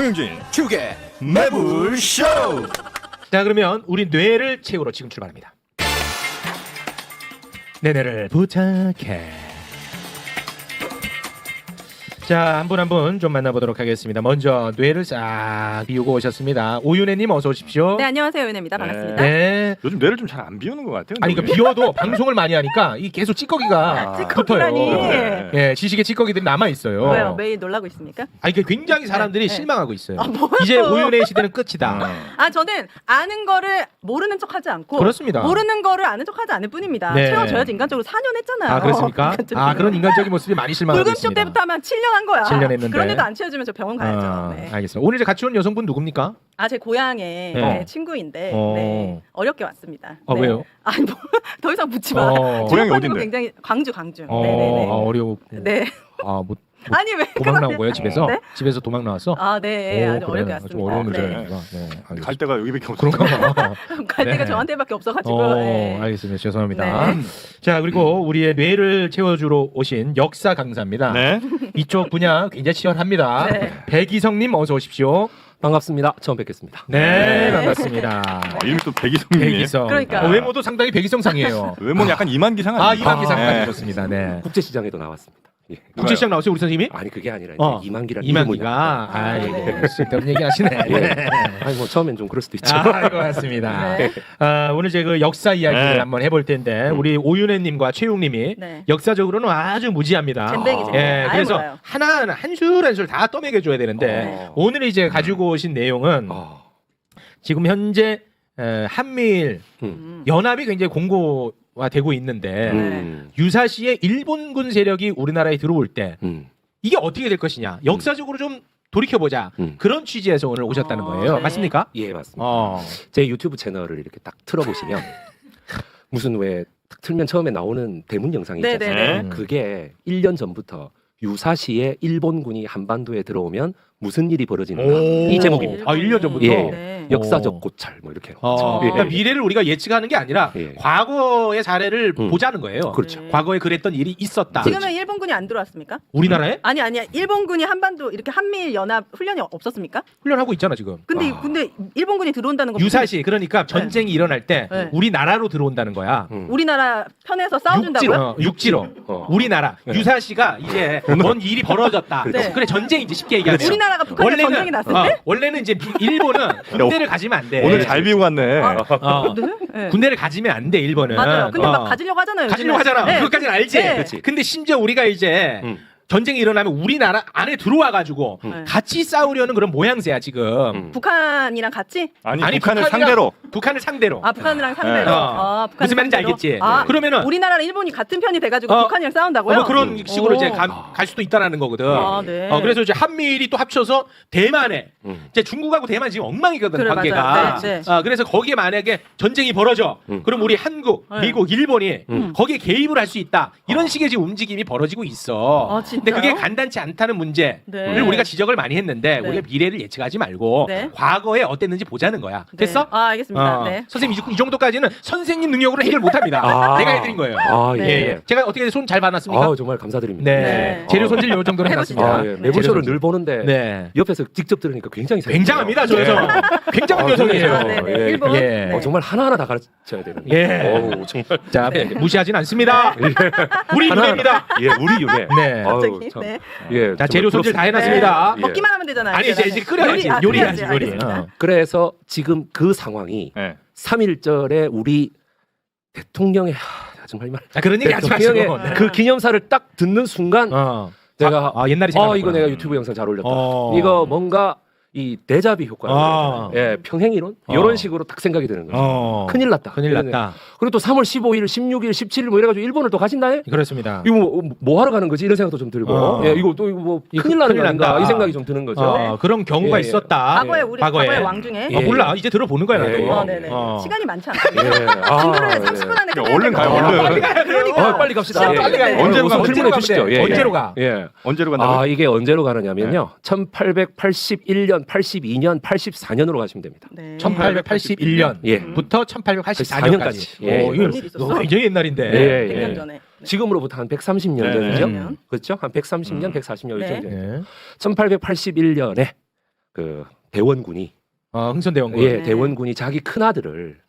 정영진 축의 매불쇼. 자, 그러면 우리 뇌를 채우러 지금 출발합니다. 내 뇌를 부탁해. 자, 한 분 한 분 좀 만나보도록 하겠습니다. 먼저 뇌를 싹 비우고 오셨습니다. 오윤혜님 어서 오십시오. 네, 안녕하세요. 윤혜입니다. 반갑습니다. 네. 요즘 뇌를 좀 잘 안 비우는 것 같아요. 아니, 그 비워도 방송을 많이 하니까 이 계속 찌꺼기가 찌꺼기라니. 붙어요. 네. 예, 지식의 찌꺼기들이 남아 있어요. 왜요? 매일 놀라고 있습니까? 아니, 그 굉장히 사람들이 네. 실망하고 있어요. 뭐요? 이제 오윤혜 시대는 끝이다. 아, 저는 아는 거를 모르는 척하지 않고 그렇습니다. 모르는 거를 아는 척하지 않을 뿐입니다. 네. 채워줘야지 인간적으로 4년 했잖아요. 아, 그렇습니까? 인간적으로. 아, 그런 인간적인 모습이 많이 실망하고 불금쇼 있습니다. 때부터 하면 7년 한 거야. 7년 했는데. 그런데도 안 채워주면 저 병원 가야죠. 아, 네. 알겠습니다. 오늘 이제 같이 온 여성분 누굽니까? 아, 제 고향의 네. 네, 친구인데 네, 어렵게 왔습니다. 아, 네. 왜요? 아니, 뭐, 더 이상 묻지 마. 고향이 어딘데? 굉장히 광주. 네네네. 어려워. 네. 아, 뭐 아니 왜 도망 나온 거예요, 집에서? 네? 집에서 도망 나왔어? 아, 네. 아주 그래. 어렵게 좀 왔습니다. 어려운 네. 문제구나. 네. 알겠습니다. 갈 데가 여기밖에 없어. 그런가 봐. 갈 데가 네. 저한테밖에 없어가지고. 네. 알겠습니다. 죄송합니다. 네. 자, 그리고 우리의 뇌를 채워주러 오신 역사 강사입니다. 네. 이쪽 분야 굉장히 치열합니다. 네. 백이성님 어서 오십시오. 반갑습니다. 처음 뵙겠습니다. 네, 네. 반갑습니다. 이름이 또 백이성님이. 백이성. 그러니까. 외모도 상당히 백이성상이에요. 외모는 약간 이만기상 아, 아닙니까? 이만기상까지 네. 좋습니다. 네. 국제시장에도 나왔습니다. 예. 국제시장 나오세요, 우리 선생님이? 아니 그게 아니라 어. 이만기라는 이만기가. 아, 예. 쓸데없는 얘기 하시네. 네. 아니 뭐 처음엔 좀 그럴 수도 있죠. 아, 고맙습니다. 네. 오늘 제 그 역사 이야기를 네. 한번 해볼 텐데 우리 오윤혜님과 최용님이 네. 역사적으로는 아주 무지합니다. 잼백이죠. 예, 아예 그래서 몰라요. 하나하나 한술 한술 다 떠먹여줘야 되는데 오늘 이제 가지고 오신 내용은 지금 현재 한미일 연합이 굉장히 공고화되고 있는데 유사시에 일본군 세력이 우리나라에 들어올 때 이게 어떻게 될 것이냐 역사적으로 좀 돌이켜보자 그런 취지에서 오늘 오셨다는 거예요. 네. 맞습니까? 예, 맞습니다. 제 유튜브 채널을 이렇게 딱 틀어보시면 무슨 왜 딱 틀면 처음에 나오는 대문 영상이 있잖아요. 네네네. 그게 1년 전부터 유사시에 일본군이 한반도에 들어오면 무슨 일이 벌어지는가 이 제목입니다. 아, 1년 전부터? 예. 네. 역사적 고찰 뭐 이렇게. 그러니까 미래를 우리가 예측하는 게 아니라 예. 과거의 사례를 보자는 거예요. 그렇죠. 과거에 그랬던 일이 있었다. 지금은 일본군이 안 들어왔습니까? 우리나라에 아니야. 일본군이 한반도 이렇게 한미일 연합 훈련이 없었습니까? 훈련하고 있잖아 지금. 근데 일본군이 들어온다는 건 유사시 그러니까 전쟁이 일어날 때 네. 우리나라로 들어온다는 거야. 우리나라 편에서 싸워준다고요? 육지로. 어. 우리나라. 유사시가 이제 뭔 일이 벌어졌다. 네. 그래 전쟁이지 쉽게 얘기하면. 우리나라가 북한에 전쟁이 났을 때? 원래는 이제 일본은 군대를 가지면 안 돼. 오늘 잘 비우고 갔네. 네. 군대를 가지면 안 돼 일본은. 맞아요. 근데 막 가지려고 하잖아요. 가지려고 요즘에. 하잖아. 네. 그것까지는 알지. 네. 그렇지. 근데 심지어 우리가 이제 전쟁이 일어나면 우리나라 안에 들어와 가지고 같이 싸우려는 그런 모양새야 지금. 북한이랑 같이? 아니 북한을 상대로. 북한을 상대로. 아, 북한이랑 상대로. 네. 북한 무슨 말인지 상대로? 알겠지? 아, 그러면은 우리나라랑 일본이 같은 편이 돼가지고 북한이랑 싸운다고요? 뭐 그런 식으로 오. 이제 갈 수도 있다라는 거거든. 아, 네. 그래서 이제 한미일이 또 합쳐서 대만에 이제 중국하고 대만 지금 엉망이거든 그래, 관계가. 맞아요. 네, 네. 그래서 거기에 만약에 전쟁이 벌어져, 그럼 우리 한국, 네. 미국, 일본이 거기에 개입을 할 수 있다. 이런 식의 지금 움직임이 벌어지고 있어. 아, 진짜요? 근데 그게 간단치 않다는 문제를 네. 우리가 지적을 많이 했는데 네. 우리가 미래를 예측하지 말고 네. 과거에 어땠는지 보자는 거야. 네. 됐어? 아, 알겠습니다. 네. 선생님 이 정도까지는 선생님 능력으로 해결 못합니다. 내가 해드린 거예요. 아, 네. 예. 제가 어떻게 손 잘 받았습니까? 아, 정말 감사드립니다. 네. 네. 재료 손질 요 정도로 해놨습니다. 아, 예. 매불쇼를 재료 손질. 늘 보는데 네. 옆에서 직접 들으니까 굉장히 굉장합니다, 저 여성. 굉장한 아, 여성이에요. 아, 네, 네. 예. 일본. 예. 네. 정말 하나하나 다 가르쳐야 되는. 예. 어우, 정말. 자, 무시하진 않습니다. 우리 윤혜입니다. 예, 우리 윤혜. 네. 아유, 갑자기. 참. 네. 예. 자, 재료 손질 다 부럽습니다. 해놨습니다. 예. 먹기만 하면 되잖아요. 아니, 이제 끓여야지. 아, 요리해야지, 요리. 알겠습니다. 그래서 지금 그 상황이 네. 3.1절에 우리 대통령의 정말 말 그런 얘기 하지 마시고. 대통령의 네. 그 기념사를 딱 듣는 순간 내가 옛날에 생각났구나. 이거 내가 유튜브 영상 잘 올렸다. 어. 이거 뭔가 이 데자비 효과, 아. 예, 평행이론 이런 식으로 딱 생각이 드는 거죠. 큰일 났다. 큰일 났다. 그리고 또 3월 15일, 16일, 17일 뭐 이래가지고 일본을 또 가신다 해? 그렇습니다. 이거 뭐 하러 가는 거지? 이런 생각도 좀 들고, 예, 이거 또 이거 뭐 큰일 나는 거 아닌가? 이 생각이 좀 드는 거죠. 그런 경우가 예, 예. 있었다. 과거에 우리 과거의 왕 중에. 예. 몰라. 이제 들어보는 거야. 예, 나도. 예. 네네. 어. 시간이 많지 않거든요. 예. 아, 친구를 예. 30분 안에 끝내야 얼른 가요, 되거든요. 얼른. 그러니까. 빨리 갑시다. 시간 예. 빨리 가요. 언제로 가면 질문해 가면 주시죠. 돼? 언제로 가? 예. 언제로 간다고? 아, 이게 언제로 가느냐면요. 1881년, 82년, 84년으로 가시면 됩니다. 네. 1881년부터 예. 1884년까지. 예. 이거 일이 있었어. 굉장히 옛날인데. 예, 100년 예. 전에. 지금으로부터 한 130년 네. 전이죠. 네. 그렇죠? 한 130년, 140년 네. 정도. 예. 1881년에 그 대원군이 흥선대원군. 예, 네. 대원군이 자기 큰아들을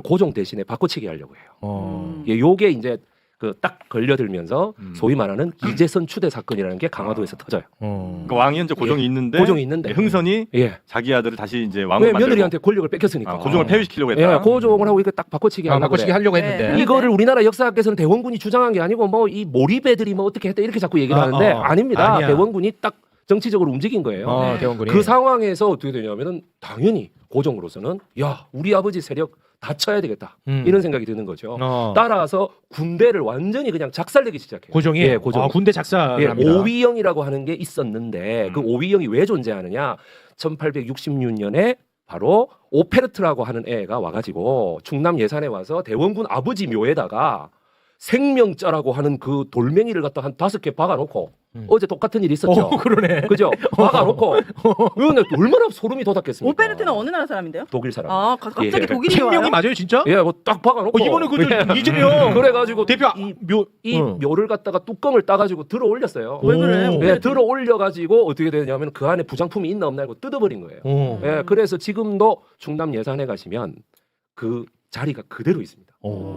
고종 대신에 바꿔치기 하려고 해요. 예, 요게 이제 그 딱 걸려들면서 소위 말하는 기재선 추대 사건이라는 게 강화도에서 터져요. 그러니까 왕이 현재 고종이 예. 있는데 고종이 있는데 흥선이 예. 자기 아들을 다시 이제 왜 왕으로 만들고 며느리한테 권력을 뺏겼으니까. 고종을 폐위시키려고 했다. 예, 고종을 하고 이거 딱 바꿔치기 하려고 바꿔치기 그래. 하려고 네. 했는데. 이거를 우리나라 역사학에서는 대원군이 주장한 게 아니고 뭐 이 몰입애들이 뭐 어떻게 했다 이렇게 자꾸 얘기를 하는데 아닙니다. 아니야. 대원군이 딱 정치적으로 움직인 거예요. 네. 대원군이. 그 상황에서 어떻게 되냐면은 당연히 고종으로서는 야 우리 아버지 세력 다 쳐야 되겠다 이런 생각이 드는 거죠. 따라서 군대를 완전히 그냥 작살내기 시작해요. 고종이 예, 고종. 군대 작사를 예, 합니다. 오위영이라고 하는 게 있었는데 그 오위영이 왜 존재하느냐? 1866년에 바로 오페르트라고 하는 애가 와가지고 충남 예산에 와서 대원군 아버지 묘에다가 생명자라고 하는 그 돌멩이를 갖다 한 5개 박아놓고 어제 똑같은 일이 있었죠. 그러네. 그죠? 박아놓고 이거는 얼마나 소름이 돋았겠습니까? 오페르트는 어느 나라 사람인데요? 독일 사람. 아 갑자기 예. 독일이 와요? 생명이 맞아요, 진짜? 예, 뭐 딱 박아놓고 이번에 그 예. 이재명 그래가지고 대표 이 묘를 갖다가 뚜껑을 따가지고 들어 올렸어요. 왜 그래? 오. 예, 들어 올려가지고 어떻게 되냐면 그 안에 부장품이 있나 없나 하고 뜯어버린 거예요. 예, 그래서 지금도 충남 예산에 가시면 그 자리가 그대로 있습니다.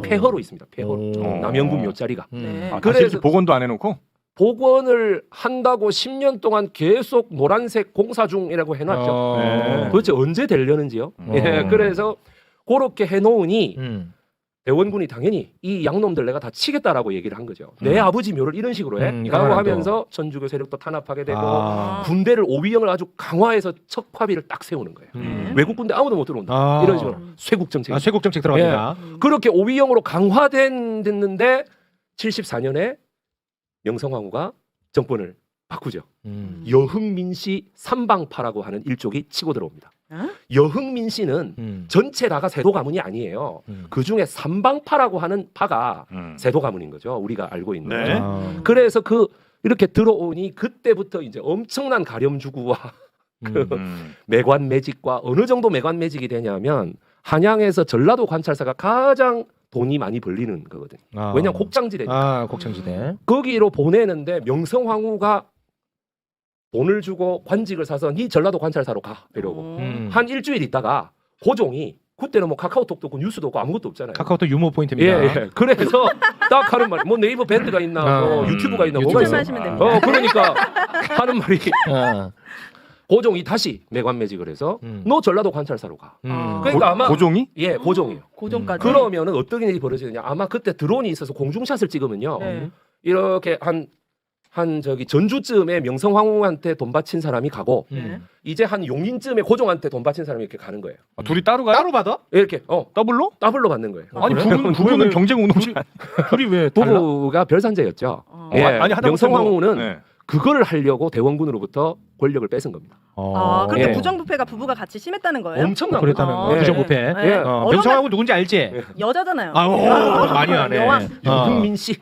폐허로 있습니다. 폐허로. 남영군 묘자리가. 네. 아, 그래서- 다시 복원도 안 해놓고 복원을 한다고 10년 동안 계속 노란색 공사 중이라고 해놨죠. 네. 도대체 언제 되려는지요. 예, 그래서 그렇게 해놓으니 대원군이 당연히 이 양놈들 내가 다 치겠다라고 얘기를 한 거죠. 내 아버지 묘를 이런 식으로 해? 라고 강화도. 하면서 천주교 세력도 탄압하게 되고 아. 군대를 오위영을 아주 강화해서 척화비를 딱 세우는 거예요. 외국 군대 아무도 못 들어온다. 아. 이런 식으로 쇄국 정책. 쇄국 정책 들어갑니다. 그렇게 오위영으로 강화됐는데 74년에 명성황후가 정권을 바꾸죠. 여흥민씨 삼방파라고 하는 일족이 치고 들어옵니다. 어? 여흥민씨는 전체 다가 세도 가문이 아니에요. 그 중에 삼방파라고 하는 파가 세도 가문인 거죠. 우리가 알고 있는. 네. 그래서 이렇게 들어오니 그때부터 이제 엄청난 가렴주구와 그 매관 매직과 어느 정도 매관 매직이 되냐면 한양에서 전라도 관찰사가 가장 돈이 많이 벌리는 거거든요. 왜냐면 곡장지대니까. 곡창지대. 거기로 보내는데 명성황후가 돈을 주고 관직을 사서 네 전라도 관찰사로 가 이러고 한 일주일 있다가 고종이 그때는 뭐 카카오톡도 없고 뉴스도 없고 아무것도 없잖아요. 카카오톡 유머 포인트입니다. 예. 그래서 딱 하는 말이 뭐 네이버 밴드가 있나 뭐 유튜브가 있나 뭐가 있어. 하시면 됩니다. 그러니까 하는 말이 아. 고종이 다시 매관매직을 해서 너 전라도 관찰사로 가. 그러니까 아마 고종이 예, 고종이에요. 고종까지. 그러면은 어떤 일이 벌어지느냐? 아마 그때 드론이 있어서 공중샷을 찍으면요. 네. 이렇게 한 저기 전주쯤에 명성황후한테 돈 바친 사람이 가고 네. 이제 한 용인쯤에 고종한테 돈 바친 사람이 이렇게 가는 거예요. 아, 둘이 따로 가요? 따로 받아? 이렇게 더블로? 더블로 받는 거예요. 아니 부부는 경쟁 운동지 둘이 왜 달라? 부부가 별산자였죠. 어. 예, 아니 하다못해 명성황후는 네. 그걸 하려고 대원군으로부터 권력을 뺏은 겁니다. 아, 그렇게 예. 부정부패가 부부가 같이 심했다는 거예요? 엄청난 그랬다는 아, 거. 예. 부정부패. 네. 예. 명성하고 누군지 알지? 여자잖아요. 많이 하네. 여왕. 유흥민 씨.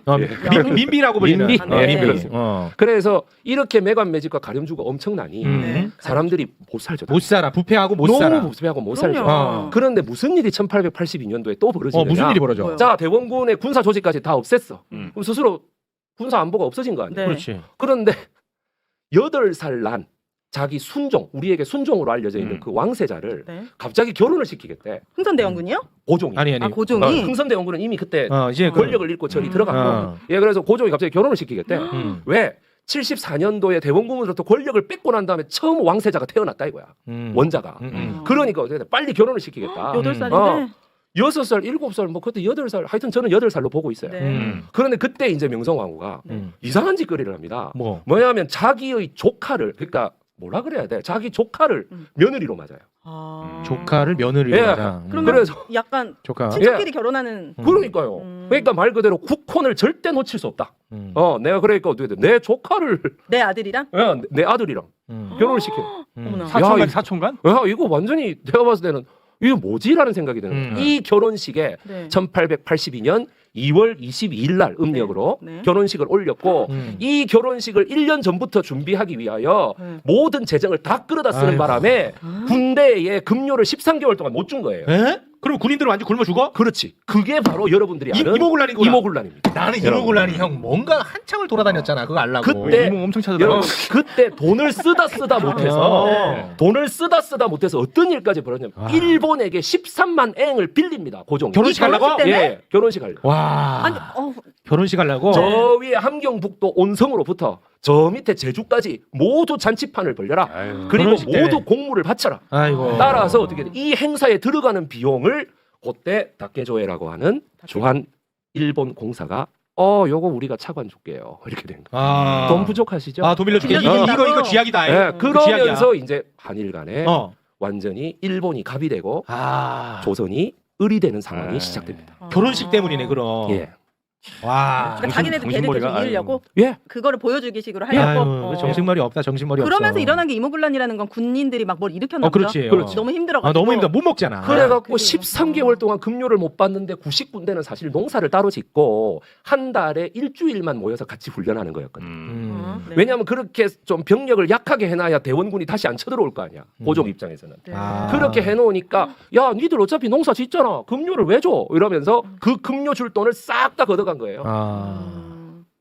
민비라고 불리는. 민비? 네. 민비. 그렇습니다. 그래서 이렇게 매관매직과 가렴주가 엄청나니 네. 사람들이 못 살죠. 못 살아. 부패하고 못 너무 살아. 부패하고 못 그럼요. 살죠. 그런데 무슨 일이 1882년도에 또 벌어지느냐? 무슨 일이 벌어져? 뭐요? 자, 대원군의 군사 조직까지 다 없앴어. 음. 그럼 스스로 군사 안보가 없어진 거 아니에요? 네. 그렇지. 그런데 8살 난 자기 순종, 우리에게 순종으로 알려져 있는 그 왕세자를 네. 갑자기 결혼을 시키겠대. 흥선대원군이요? 고종이. 아니. 아 고종이. 흥선대원군은 이미 그때 이제 권력을 잃고 저리 들어갔고. 예, 그래서 고종이 갑자기 결혼을 시키겠대. 왜? 74년도에 대원군으로부터 권력을 뺏고 난 다음에 처음 왕세자가 태어났다 이거야. 원자가. 그러니까 어떻게 돼? 빨리 결혼을 시키겠다. 8살인데. 6살, 7살, 뭐 그때 8살, 하여튼 저는 8살로 보고 있어요. 네. 그런데 그때 이제 명성황후가 네. 이상한 짓거리를 합니다. 뭐? 뭐냐면 자기의 조카를, 그러니까 뭐라 그래야 돼? 자기 조카를 며느리로 맞아요. 아. 조카를 며느리로 예. 하자. 그러면 그래서 약간 조카. 친척끼리 결혼하는. 그러니까요. 그러니까 말 그대로 국혼을 절대 놓칠 수 없다. 내가 그러니까 어떻게 돼? 내 조카를 내 아들이랑. 내 아들이랑 결혼을 시켜. 어머나. 사촌간 야, 사촌간? 야, 이거 완전히 내가 봤을 때는 이거 뭐지라는 생각이 드는 거예요. 이 결혼식에 네. 1882년 2월 22일 날 음력으로 네. 네. 결혼식을 올렸고 이 결혼식을 1년 전부터 준비하기 위하여 네. 모든 재정을 다 끌어다 쓰는 아이고. 바람에 군대에 급료를 13개월 동안 못 준 거예요. 에? 그럼 군인들은 완전 굶어 죽어? 그렇지. 그게 바로 여러분들이 아는 이모군란이구나. 이모군란입니다. 나는 이모군란이 형 뭔가 한창을 돌아다녔잖아. 그거 알라고. 그때 이모 엄청 여러분 찾아다녀. 그때 돈을 쓰다 못해서 어. 돈을 쓰다 못해서 어떤 일까지 벌었냐면 아. 일본에게 13만 앵을 빌립니다. 고종. 결혼식 하려고? 때문에? 예, 결혼식 하려고. 와. 아니, 결혼식 하려고? 저 위에 함경북도 온성으로부터 저 밑에 제주까지 모두 잔치판을 벌려라. 아유. 그리고 결혼식 때. 모두 공물을 바쳐라. 아이고. 따라서 어떻게 돼? 이 행사에 들어가는 비용을 그때 다케조에라고 하는 주한 일본 공사가 요거 우리가 차관 줄게요. 이렇게 된 거예요. 아. 돈 부족하시죠? 아, 돈 빌려줄게. 빌려준다고. 이거 지약이다. 예, 그 지약이야. 그러면서 이제 한일 간에 어. 완전히 일본이 갑이 되고 아. 조선이 을이 되는 상황이 네. 시작됩니다. 결혼식 때문이네, 그럼. 예. 와. 그러니까 자기네들 걔네들 정신머리가, 좀 이으려고 예. 그거를 보여주기 식으로 하려고. 아유, 정신머리 없다. 정신머리 없어. 그러면서 일어난 게 이모군란이라는 건 군인들이 막 뭘 일으켰나 보죠. 그렇지. 그렇지. 너무 힘들어가지고. 아, 너무 힘들어. 못 먹잖아. 그래갖고 그래요. 13개월 동안 급료를 못 받는데 90군데는 사실 농사를 따로 짓고 한 달에 일주일만 모여서 같이 훈련하는 거였거든요. 네. 왜냐하면 그렇게 좀 병력을 약하게 해놔야 대원군이 다시 안 쳐들어올 거 아니야. 고종 입장에서는. 네. 아. 그렇게 해놓으니까 야 니들 어차피 농사 짓잖아. 급료를 왜 줘? 이러면서 그 급료 줄 돈을 싹 다 걷어간 거예요. 아.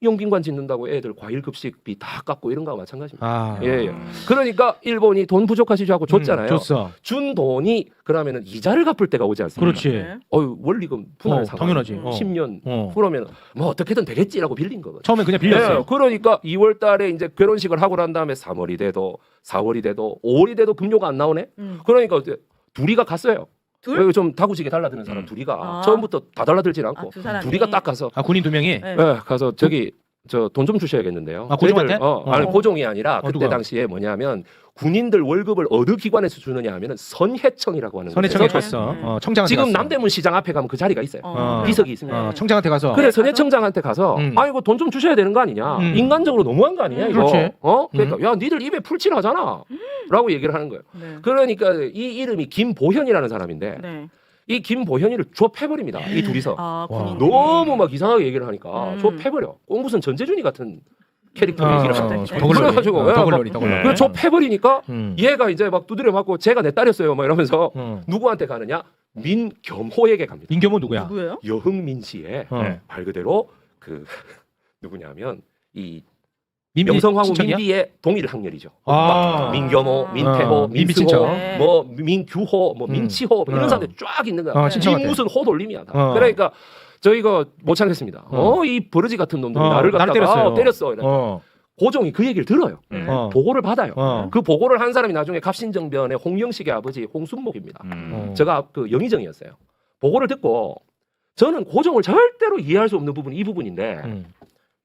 용빈관 짓는다고 애들 과일 급식비 다 깎고 이런 거와 마찬가지입니다. 아. 예, 예. 그러니까 일본이 돈 부족하시죠 하고 줬잖아요. 줬어. 준 돈이 그러면은 이자를 갚을 때가 오지 않습니까? 그렇지. 네. 원리금 분할 상환. 당연하지. 10년 어. 그러면 뭐 어떻게든 되겠지라고 빌린 거거든요. 처음에 그냥 빌렸어. 예, 그러니까 2월 달에 이제 결혼식을 하고 난 다음에 3월이 돼도 4월이 돼도 5월이 돼도 급료가 안 나오네. 그러니까 이제 둘이가 갔어요. 둘? 여기 좀 다구지게 달라드는 사람 둘이가 아. 처음부터 다 달라들진 않고 두 사람이. 둘이가 딱 가서 아, 군인 2명이? 네. 예, 가서 저기 저 돈 좀 주셔야겠는데요. 아, 고종한테? 저희들, 아니 어. 고종이 아니라 그때 누가? 당시에 뭐냐면 군인들 월급을 어느 기관에서 주느냐 하면은 선해청이라고 하는 선해청에 곳에서 줬어. 네. 청장한테 지금 갔어. 남대문 시장 앞에 가면 그 자리가 있어요. 어. 비석이 있습니다. 어, 청장한테 가서. 그래 네, 선해청장한테 가서 음. 이거 돈 좀 주셔야 되는 거 아니냐. 인간적으로 너무한 거 아니냐 이거. 그렇지. 그러니까 야 니들 입에 풀칠하잖아. 라고 얘기를 하는 거예요. 네. 그러니까 이 이름이 김보현이라는 사람인데 네. 이 김보현이를 좁혀버립니다. 이 둘이서. 아, 와. 군인. 너무 막 이상하게 얘기를 하니까 음. 좁혀버려. 꼭 무슨 전재준이 같은 캐릭터 어, 얘기를 어, 하는데. 더글로리. 그래가지고 예, 더글로리, 막 더글로리. 그 좁혀버리니까 음. 얘가 이제 막 두드려 맞고 제가 내 딸이었어요. 막 이러면서 누구한테 가느냐? 민겸호에게 갑니다. 민겸은 누구야? 누구예요? 여흥민 씨의 어. 말 그대로 그 누구냐면 이 민비 명성황후 친척이야? 민비의 동일 학렬이죠. 아. 민겸호, 민태호, 어, 민비 민승호, 친척. 네. 뭐 민규호, 뭐 민치호 이런 어. 사람들 쫙 있는 거야. 어, 이 친척한테. 무슨 호돌림이야. 다. 어. 그러니까 저희가 못 참겠습니다. 어. 이 버러지 같은 놈들이 어, 나를 나를 갖다가 때렸어요. 때렸어. 이래. 어. 고종이 그 얘기를 들어요. 네. 어. 보고를 받아요. 어. 그 보고를 한 사람이 나중에 갑신정변의 홍영식의 아버지 홍순목입니다. 어. 제가 그 영의정이었어요. 보고를 듣고 저는 고종을 절대로 이해할 수 없는 부분이 이 부분인데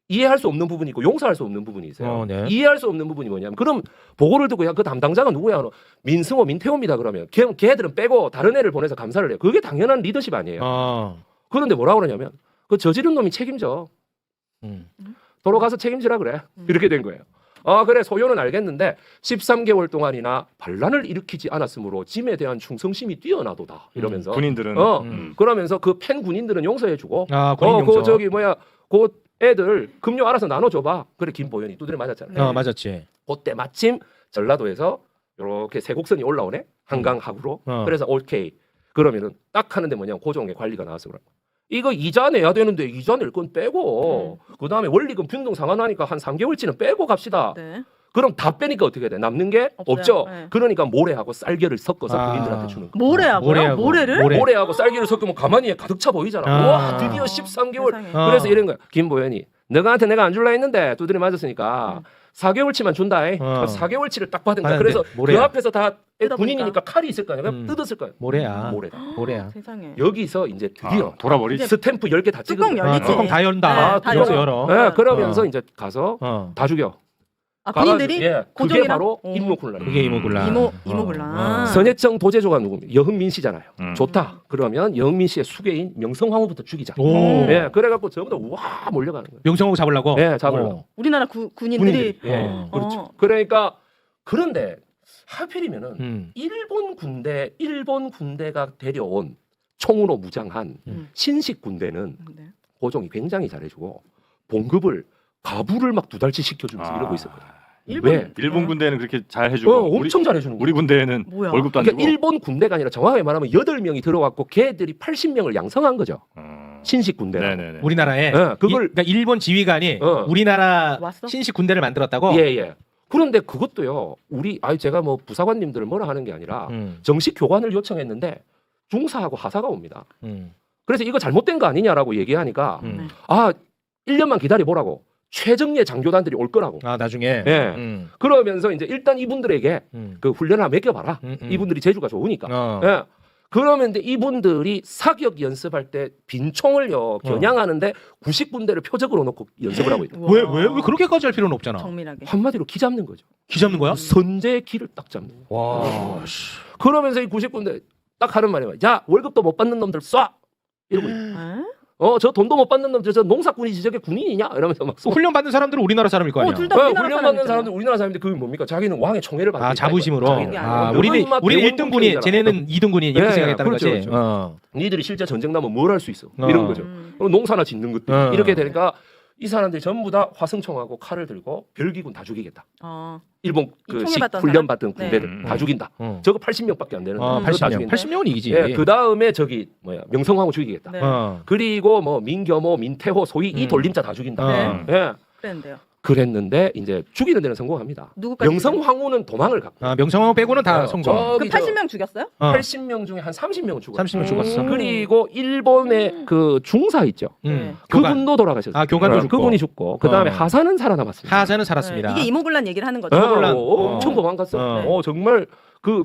이해할 수 없는 부분이 있고 용서할 수 없는 부분이 있어요. 네. 이해할 수 없는 부분이 뭐냐면 그럼 보고를 듣고 야 그 담당자가 누구야? 민승호, 민태호입니다. 그러면 걔들은 빼고 다른 애를 보내서 감사를 해요. 그게 당연한 리더십 아니에요. 어. 그런데 뭐라고 그러냐면 그 저지른 놈이 책임져. 도로 가서 책임지라 그래. 이렇게 된 거예요. 그래 소요는 알겠는데 13개월 동안이나 반란을 일으키지 않았으므로 짐에 대한 충성심이 뛰어나도다. 이러면서 군인들은 그러면서 그 팬 군인들은 용서해주고 아, 군인 용서. 그 저기 뭐야 그 애들 급료 알아서 나눠줘봐. 그래 김보현이 두드려 맞았잖아요. 맞았지. 그때 마침 전라도에서 이렇게 세곡선이 올라오네 한강 하구로. 그래서 오케이 그러면은 딱 하는데 뭐냐 고종의 관리가 나와서 그래. 이거 이자 내야 되는데 이자 낼 건 빼고 그 다음에 원리금 변동 상환하니까 한 3개월치는 빼고 갑시다. 네. 그럼 다 빼니까 어떻게 돼? 남는 게 없어요. 없죠. 네. 그러니까 모래하고 쌀겨를 섞어서 아. 군인들한테 주는 거. 모래하고요? 모래하고. 모래를? 모래. 모래하고 쌀겨를 섞으면 가만히 가득 차 보이잖아. 아. 와 드디어 13개월. 세상에. 그래서 이런 거야. 김보현이 너한테 내가 안 줄라 했는데 두드려 맞았으니까 4개월치만 준다. 4개월치를 딱 받은 거야. 받았는데 그래서 모래야. 그 앞에서 다 뜯어보니까. 군인이니까 칼이 있을 거 아니야. 뜯었을 거야. 모래야. 모래다. 모래야. 세상에. 여기서 이제 드디어 돌아버리. 스탬프 10개 다 찍은 뚜껑 거야. 열리지. 뚜껑 다 연다. 네, 다 뚜껑 열어. 열어. 네, 그러면서 이제 가서 다 죽여. 아, 군인들이? 예, 그게 고종이랑? 바로 어. 임무군란. 그게 이모군란. 이모군란. 선해청 도제조가 누굽니까? 여흥민 씨잖아요. 음. 좋다. 그러면 여흥민 씨의 수계인 명성황후부터 죽이자. 오. 예, 그래갖고 전부 다 와 몰려가는 거예요. 명성하고 잡으려고? 예, 잡으려고. 우리나라 군인들이. 예, 어. 그렇죠. 그러니까 그런데 하필이면은 일본 군대가 데려온 총으로 무장한 신식 군대는 네. 고종이 굉장히 잘해주고 봉급을 가부를 막 2달치 시켜주면서 이러고 있었거든요. 왜? 일본 군대는 그렇게 잘 해주고 엄청 잘해주는 거예요. 우리 군대는 뭐야? 월급도 안 그러니까 주고. 일본 군대가 아니라 정확하게 말하면 8명이 들어왔고 걔들이 80명을 양성한 거죠. 신식 군대. 네네네. 우리나라에 그걸 그러니까 일본 지휘관이 우리나라 왔어? 신식 군대를 만들었다고. 예. 그런데 그것도요. 제가 뭐 부사관님들을 뭐라 하는 게 아니라 정식 교관을 요청했는데 중사하고 하사가 옵니다. 그래서 이거 잘못된 거 아니냐라고 얘기하니까 1년만 기다려 보라고. 최정예 장교단들이 올 거라고. 아 나중에. 예. 그러면서 이제 일단 이분들에게 그 훈련을 한번 맡겨봐라. 이분들이 재주가 좋으니까. 예. 그러면 이제 이분들이 사격 연습할 때 빈총을요 겨냥하는데 90군데를 표적으로 놓고 연습을 하고 있다. 왜 그렇게까지 할 필요는 없잖아. 정밀하게. 한마디로 기 잡는 거죠. 기 잡는 거야? 선제의 기를 딱 잡는 거야. 와. 그러면서 이 90군데 딱 하는 말이야. 자 월급도 못 받는 놈들 쏴. 이러고 있다. 저 돈도 못 받는 놈들 저 농사꾼이지 저게 군인이냐? 이러면서 막 쏘. 훈련 받는 사람들은 우리나라 사람일 거 아니야. 둘 다 우리나라 훈련 받는 사람이잖아. 사람들 우리나라 사람인데 그게 뭡니까? 자기는 왕의 총애를 받는 자부심으로. 우리는 대원 1등군이 쟤네는 2등군이 이렇게 예, 생각했다는 그렇죠, 거지. 그렇죠. 니들이 실제 전쟁 나면 뭘 할 수 있어? 이런 거죠. 그럼 농사나 짓는 것들 이렇게 되니까 이 사람들이 전부 다 화승총하고 칼을 들고 별기군 다 죽이겠다. 일본 그 총에 받던 훈련 사람? 받던 군대들 다 죽인다. 응. 저거 80명밖에 안 되는데 저거 다 80명. 죽인다. 80명은 이기지. 예, 그 다음에 저기 명성황후 죽이겠다. 네. 그리고 뭐 민겸호, 민태호, 소위 이 돌림자 다 죽인다. 네. 예. 그랬는데요. 그랬는데 이제 죽이는 데는 성공합니다. 누구까지? 명성황후는 도망을 갔고. 명성황후 빼고는 다 성공. 그 80명 죽였어요? 80명 중에 한 30명 죽었어요. 30명 죽었어. 그리고 일본의 그 중사 있죠. 네. 그분도 돌아가셨어요. 교관도 죽고. 그분이 죽고 그다음에 하사는 살아남았습니다. 하사는 살았습니다. 이게 이모군란 얘기를 하는 거죠. 엄청 도망갔어. 정말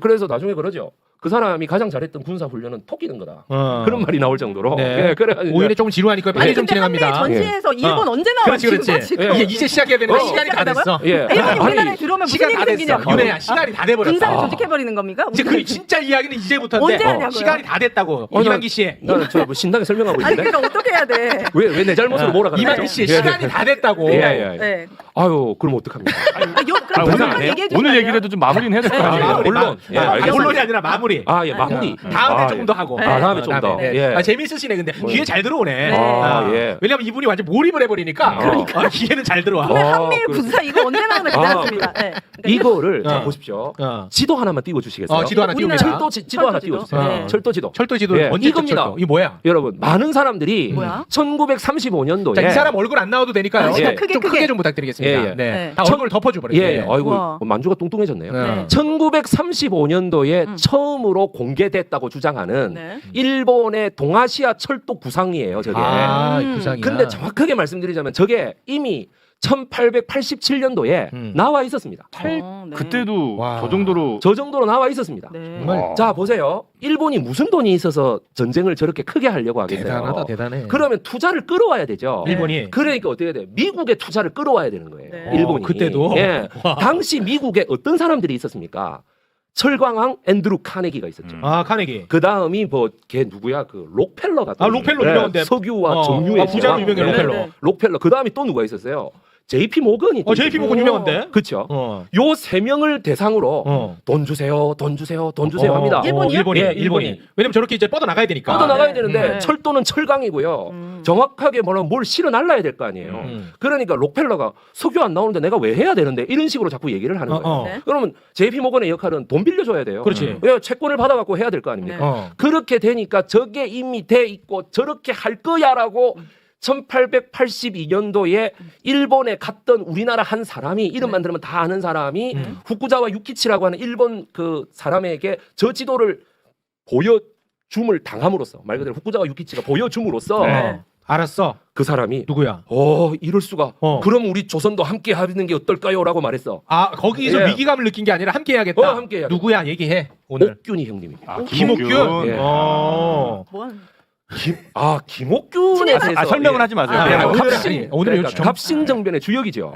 그래서 나중에 그러죠. 그 사람이 가장 잘했던 군사 훈련은 토끼는 거다. 그런 말이 나올 정도로. 네. 예, 그래가지고 오히려 조금 지루하니까 빨리 좀 진행합니다. 전시에서 일본 언제 나와? 그렇지. 이제 시작해야 되는데 시간이 다 됐어. 예. 일본이 우리나라에 들어오면 무슨 시간 다 일이 됐어. 생기냐고. 유래야 시간이 다 돼버렸어. 군사를 조직해버리는 겁니까? 이제 그 진짜 이야기는 이제부터인데 언제 하냐고요? 시간이 다 됐다고. 이만기 씨. 나는 뭐 신나게 설명하고 아니 있는데 그러니까 어떻게 해야 돼? 왜 내 잘못으로 몰아가는 이만기 씨 시간이 다 됐다고. 네. 아유 그럼 어떡합니까? 그럼 오늘, 오늘 얘기해 주세요. 오늘 얘기를 해도 좀 마무리는 해야 될 것 같아요. 물론. 예, 알겠습니다. 본론이 아니라 마무리. 예, 마무리. 다음에 아, 조금 더 하고. 다음에 좀 더. 네. 예. 재밌으시네. 근데 귀에 잘 들어오네. 예. 왜냐면 이분이 완전 몰입을 해버리니까 귀에는 잘 들어와. 오늘 한미일 군사 이거 언제 나오나 기다렸습니다. 네. 이거를 자 보십시오. 지도 하나만 띄워주시겠어요? 지도 하나 띄웁니다. 철도 지도 하나 띄워주세요. 네. 철도 지도. 철도 지도 예, 언제 이겁니다. 철도? 이게 뭐야? 여러분 많은 사람들이 뭐야? 1935년도에 자, 이 사람 얼굴 안 나와도 되니까요. 예. 좀 크게 좀 부탁드리겠습니다. 예, 예. 네. 다 얼굴 덮어줘 버려요. 예, 아이고 우와. 만주가 뚱뚱해졌네요. 네. 1935년도에 처음으로 공개됐다고 주장하는 네. 일본의 동아시아 철도 구상이에요. 저게. 구상이야. 근데 정확하게 말씀드리자면 저게 이미 1887년도에 나와 있었습니다. 네. 그때도 와. 저 정도로 저 정도로 나와 있었습니다. 네. 정말 자 보세요. 일본이 무슨 돈이 있어서 전쟁을 저렇게 크게 하려고 하겠어요. 대단하다, 대단해. 그러면 투자를 끌어와야 되죠. 일본이 그러니까 어떻게 해야 돼요? 미국의 투자를 끌어와야 되는 거예요. 네. 일본이. 그때도? 예. 당시 미국에 어떤 사람들이 있었습니까? 철광왕 앤드루 카네기가 있었죠. 카네기. 그 다음이 걔 누구야? 그 록펠러가. 또 록펠러 있어요. 유명한데. 석유와 정유의 부자로 제왕. 유명해 네, 록펠러. 네. 록펠러. 그 다음이 또 누가 있었어요? JP 모건이. JP 모건 유명한데. 그렇죠. 요 세 명을 대상으로 돈 주세요, 돈 주세요, 돈 주세요 합니다. 일본이요? 일본이. 왜냐면 저렇게 이제 뻗어 나가야 되니까. 뻗어 나가야 네. 되는데 네. 철도는 철강이고요. 정확하게 뭐라면 뭘 실어 날라야 될 거 아니에요. 그러니까 록펠러가 석유 안 나오는데 내가 왜 해야 되는데 이런 식으로 자꾸 얘기를 하는 거예요. 네. 그러면 JP 모건의 역할은 돈 빌려줘야 돼요. 그렇지. 왜 채권을 받아갖고 해야 될 거 아닙니까? 그렇게 되니까 저게 이미 돼 있고 저렇게 할 거야라고 1882년도에 일본에 갔던 우리나라 한 사람이 이름만 들으면 다 아는 사람이 후쿠자와 유키치라고 하는 일본 그 사람에게 저 지도를 보여줌을 당함으로써 말 그대로 후쿠자와 유키치가 보여줌으로써 네. 알았어. 그 사람이 누구야? 이럴 수가. 그럼 우리 조선도 함께 하는 게 어떨까요?라고 말했어. 거기서 예. 위기감을 느낀 게 아니라 함께 해야겠다. 함께 해야겠다. 누구야? 얘기해. 오늘. 옥균이 형님입니다. 김옥균. 예. 뭐한 김옥균에 대해서 설명을 하지 마세요. 오늘은 갑신정변의 주역이죠.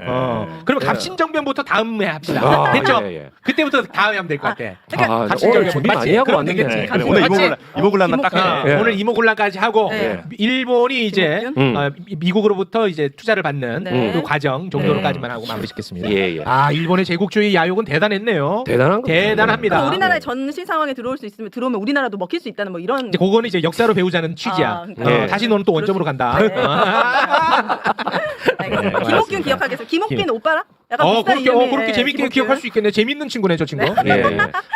그럼 갑신정변부터 다음에 합시다. 됐죠? 그때부터 다음에 하면 될 것 같아. 오늘 준비 많이 하고 왔는데. 네, 그래, 오늘 이모군란만 딱 해. 오늘 이모군란까지 하고 일본이 이제 미국으로부터 이제 투자를 받는 그 과정 정도로까지만 하고 마무리 짓겠습니다. 일본의 제국주의 야욕은 대단했네요. 대단한 거. 대단합니다. 우리나라의 전시 상황에 들어올 수 있으면 들어오면 우리나라도 먹힐 수 있다는 뭐 이런. 그거는 이제 역사로 배우자는 취지야. 그러니까. 다시 너는 또 원점으로 간다. 알겠습니다. 김옥균 기억하겠습니다. 김옥균 오빠랑 약간 비슷한 그렇게 이름이. 그렇게 예, 재밌게 김옥균. 기억할 수 있겠네. 재밌는 친구네 저 친구. 예.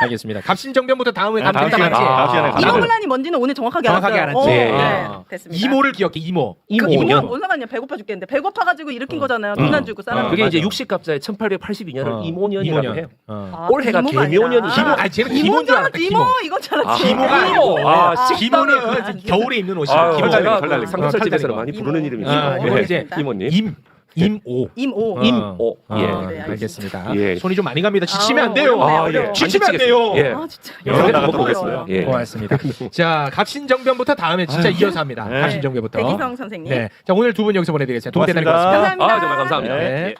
알겠습니다. 갑신정변부터 다음에 다음 감독 시간에 맞지? 다음 시간에 가자. 이모블란이 뭔지는 오늘 정확하게 정확하게 알았어요. 알았지. 네, 아. 됐습니다. 이모를 기억해. 이모. 이모는 이모년. 뭔 상관이야? 배고파 죽겠는데 배고파가지고 일으킨 거잖아요. 돈 안 주고 사람. 그게 맞아. 이제 60갑자의 1882년을 이모년이라고 해요. 올해가 이모가 개묘년이 아니라. 기모. 아니 쟤는 기모인 이모인 줄 줄 알았다. 알았지. 기모. 이모 이건 줄 알았지. 기모가 이모. 아니고. 아, 기모는 겨울에 입는 옷이야. 아, 기모. 제가 털달린 거. 삼겹살 집에서는 털달린 많이 거. 부르는 이름이죠. 아, 이모. 이거 네. 이제 이모님. 임오. 임오. 임오. 예. 네, 알겠습니다. 예. 손이 좀 많이 갑니다. 지치면 안 돼요. 어렵네요, 아, 어려워. 예. 지치면 안 돼요. 예. 아 진짜. 여러 개 너무 한번 보겠습니다. 어려워요. 예. 고맙습니다. 자, 갑신정변부터 다음에 진짜 이어서 합니다. 네. 갑신정변부터. 백이성 선생님. 네. 자, 오늘 두 분 여기서 보내드리겠습니다. 두 분 대단히 고맙습니다. 고맙습니다. 감사합니다. 아, 정말 감사합니다. 네. 예.